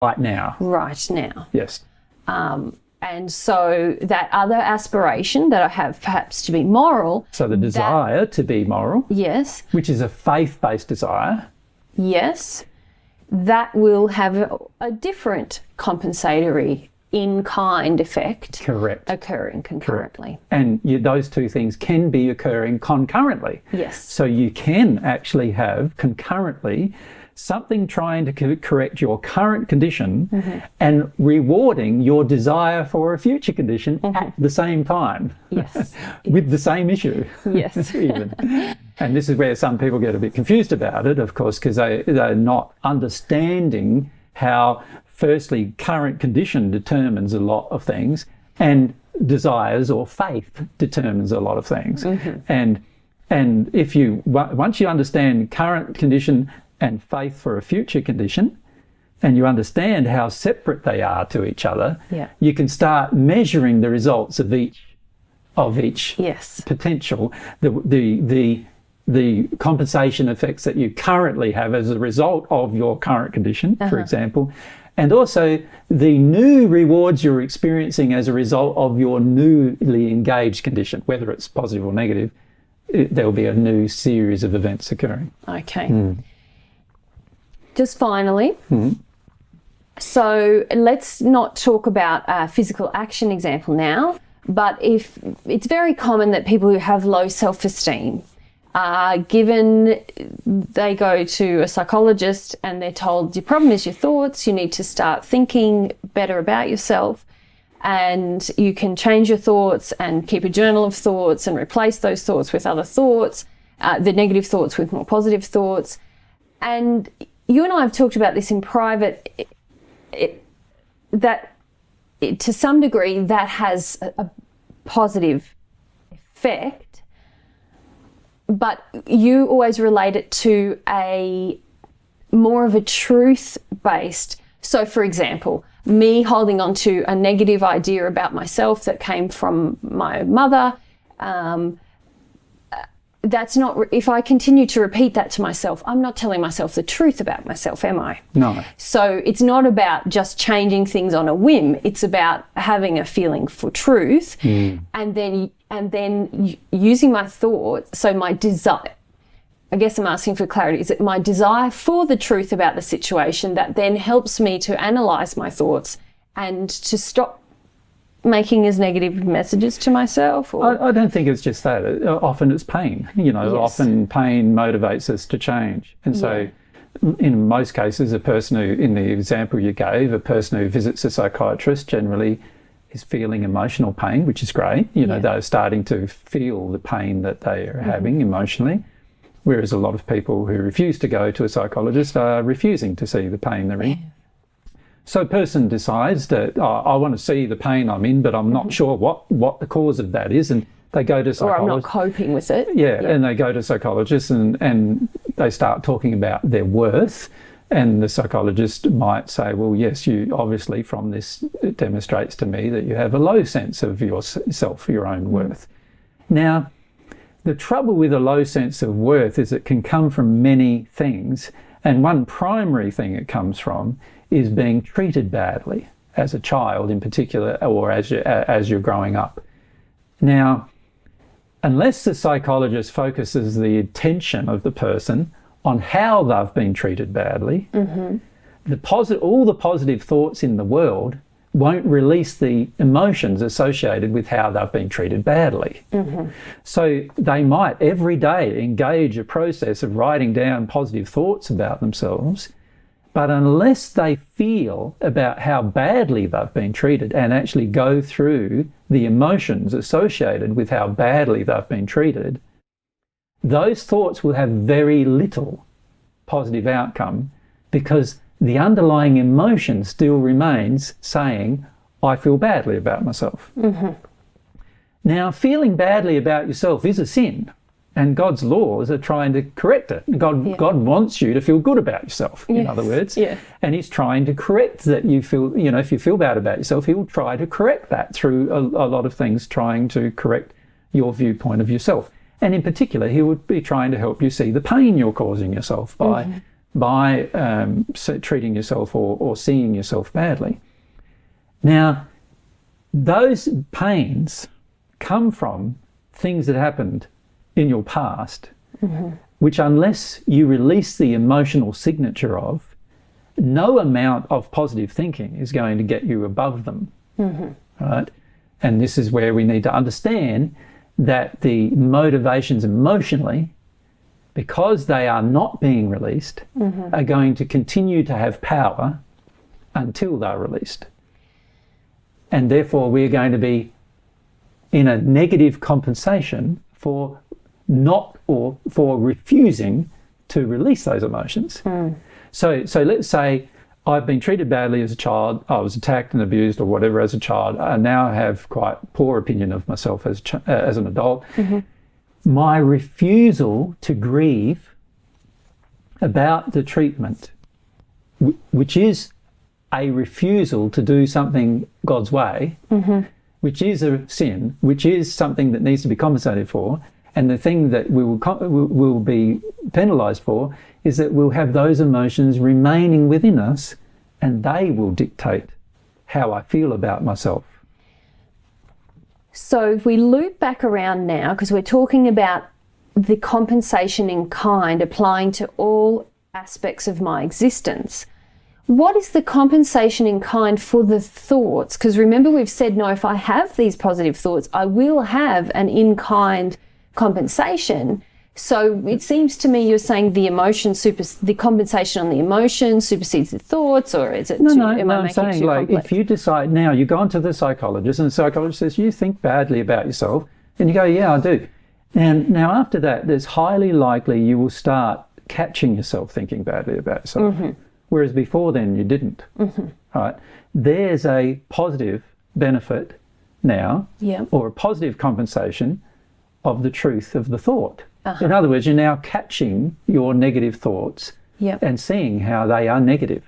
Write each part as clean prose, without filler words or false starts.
right now. Right now. Yes. And so that other aspiration that I have perhaps to be moral. So the desire to be moral. Yes. Which is a faith-based desire. Yes. That will have a different compensatory in-kind effect. Correct. Occurring concurrently. Correct. And those two things can be occurring concurrently. Yes. So you can actually have concurrently something trying to correct your current condition and rewarding your desire for a future condition at the same time. Yes. With the same issue. Yes. Even. And this is where some people get a bit confused about it, of course, because they're not understanding how, firstly, current condition determines a lot of things, and desires or faith determines a lot of things. And if once you understand current condition and faith for a future condition, and you understand how separate they are to each other, you can start measuring the results of each yes. potential, the compensation effects that you currently have as a result of your current condition, for example, and also the new rewards you're experiencing as a result of your newly engaged condition, whether it's positive or negative. There'll be a new series of events occurring. Okay. Just finally, so let's not talk about a physical action example now, but if it's very common that people who have low self-esteem, given they go to a psychologist and they're told your problem is your thoughts, you need to start thinking better about yourself, and you can change your thoughts and keep a journal of thoughts and replace those thoughts with other thoughts, the negative thoughts with more positive thoughts. And you and I have talked about this in private, to some degree that has a positive effect, but you always relate it to more of a truth-based. So, for example, me holding on to a negative idea about myself that came from my mother, that's not, if I continue to repeat that to myself, I'm not telling myself the truth about myself, am I? No. So it's not about just changing things on a whim. It's about having a feeling for truth, and then using my thought. So my desire, I guess I'm asking for clarity, is it my desire for the truth about the situation that then helps me to analyze my thoughts and to stop making as negative messages to myself? Or? I don't think it's just that. Often it's pain. Often pain motivates us to change. And so in most cases, a person who, in the example you gave, a person who visits a psychiatrist generally is feeling emotional pain, which is great. They're starting to feel the pain that they are having emotionally. Whereas a lot of people who refuse to go to a psychologist are refusing to see the pain they're in. So a person decides that I want to see the pain I'm in, but I'm not sure what the cause of that is, and they go to psychologists. Or I'm not coping with it. Yeah, and they go to psychologists and they start talking about their worth, and the psychologist might say, well, yes, you obviously from this, it demonstrates to me that you have a low sense of yourself, your own worth. Now, the trouble with a low sense of worth is it can come from many things, and one primary thing it comes from is being treated badly as a child in particular, or as you're growing up. Now, unless the psychologist focuses the attention of the person on how they've been treated badly, all the positive thoughts in the world won't release the emotions associated with how they've been treated badly. So they might every day engage a process of writing down positive thoughts about themselves, but unless they feel about how badly they've been treated and actually go through the emotions associated with how badly they've been treated, those thoughts will have very little positive outcome, because the underlying emotion still remains saying, I feel badly about myself. Now, feeling badly about yourself is a sin, and God's laws are trying to correct it. God wants you to feel good about yourself, in other words. And he's trying to correct that. You feel, if you feel bad about yourself, he will try to correct that through a lot of things, trying to correct your viewpoint of yourself. And in particular, he would be trying to help you see the pain you're causing yourself by by treating yourself or seeing yourself badly. Now, those pains come from things that happened in your past, which unless you release the emotional signature of, no amount of positive thinking is going to get you above them, right? And this is where we need to understand that the motivations emotionally, because they are not being released, are going to continue to have power until they're released. And therefore we're going to be in a negative compensation for refusing to release those emotions. So let's say I've been treated badly as a child, I was attacked and abused or whatever as a child, I now have quite poor opinion of myself as an adult. My refusal to grieve about the treatment, which is a refusal to do something God's way, which is a sin, which is something that needs to be compensated for, and the thing that we will be penalised for is that we'll have those emotions remaining within us, and they will dictate how I feel about myself. So if we loop back around now, because we're talking about the compensation in kind applying to all aspects of my existence, what is the compensation in kind for the thoughts? Because remember, we've said, no, if I have these positive thoughts, I will have an in-kind compensation. So it seems to me you're saying the compensation on the emotion supersedes the thoughts, or is it? I'm saying, like, complex? If you decide now, you go on to the psychologist, and the psychologist says, you think badly about yourself, and you go, yeah, I do. And now after that, there's highly likely you will start catching yourself thinking badly about yourself. Whereas before then you didn't. Right? There's a positive benefit now, or a positive compensation of the truth of the thought. In other words, you're now catching your negative thoughts and seeing how they are negative.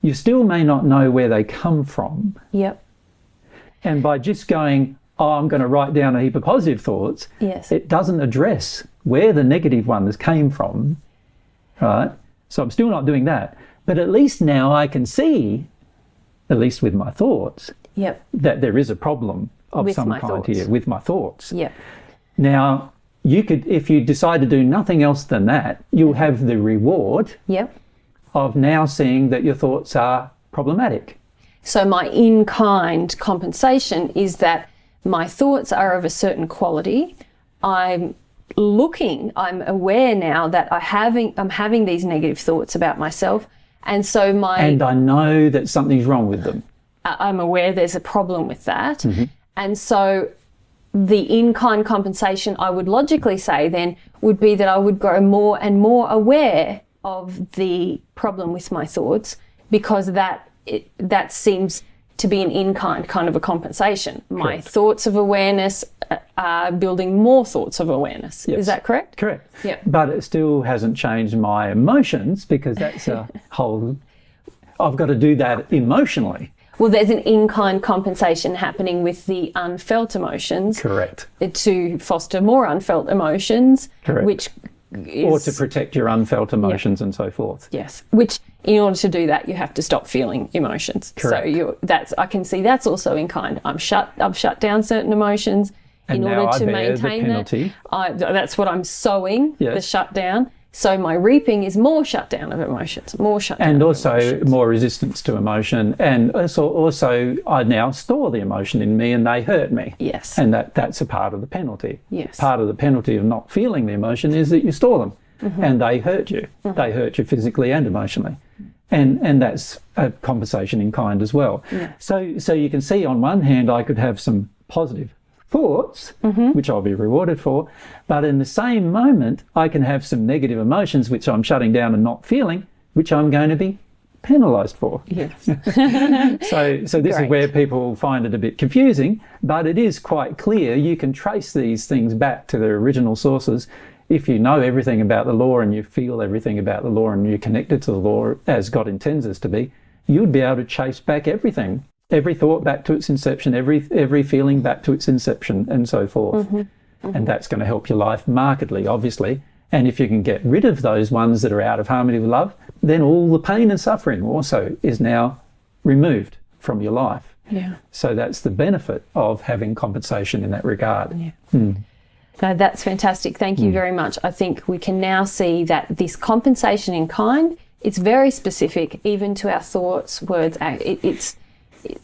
You still may not know where they come from. And by just going, oh, I'm going to write down a heap of positive thoughts, it doesn't address where the negative ones came from, right? So I'm still not doing that. But at least now I can see, at least with my thoughts, that there is a problem of some kind here with my thoughts. Now, you could, if you decide to do nothing else than that, you'll have the reward of now seeing that your thoughts are problematic. So my in-kind compensation is that my thoughts are of a certain quality. I'm aware now that I'm having these negative thoughts about myself, and so and I know that something's wrong with them. I'm aware there's a problem with that, and so the in-kind compensation, I would logically say then, would be that I would grow more and more aware of the problem with my thoughts, because that seems to be an in-kind kind of a compensation. My thoughts of awareness are building more thoughts of awareness. Is that correct? Correct. But it still hasn't changed my emotions, because that's a whole... I've got to do that emotionally. Well, there's an in-kind compensation happening with the unfelt emotions. Correct. To foster more unfelt emotions. Correct. Which is... Or to protect your unfelt emotions and so forth. Yes. Which, in order to do that, you have to stop feeling emotions. Correct. So I can see that's also in kind. I've shut down certain emotions in order to maintain that. That's what I'm sowing, the shutdown. So my reaping is more shutdown of emotions, more shutdown. And also more resistance to emotion. And also I now store the emotion in me and they hurt me. Yes. And that's a part of the penalty. Yes. Part of the penalty of not feeling the emotion is that you store them and they hurt you. They hurt you physically and emotionally. And that's a compensation in kind as well. So you can see, on one hand, I could have some positive thoughts, which I'll be rewarded for, but in the same moment I can have some negative emotions which I'm shutting down and not feeling, which I'm going to be penalised for. Yes. So this is where people find it a bit confusing, but it is quite clear. You can trace these things back to their original sources. If you know everything about the law and you feel everything about the law and you're connected to the law as God intends us to be, you'd be able to chase back everything. Every thought back to its inception, every feeling back to its inception, and so forth. And that's going to help your life markedly, obviously. And if you can get rid of those ones that are out of harmony with love, then all the pain and suffering also is now removed from your life. Yeah. So that's the benefit of having compensation in that regard. Yeah. No, that's fantastic. Thank you very much. I think we can now see that this compensation in kind, it's very specific even to our thoughts, words, it's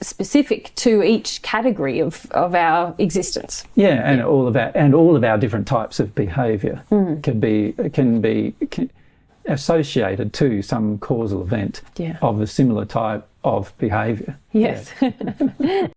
specific to each category of our existence. Yeah, and all of our different types of behaviour can be associated to some causal event of a similar type of behaviour. Yes. Yeah.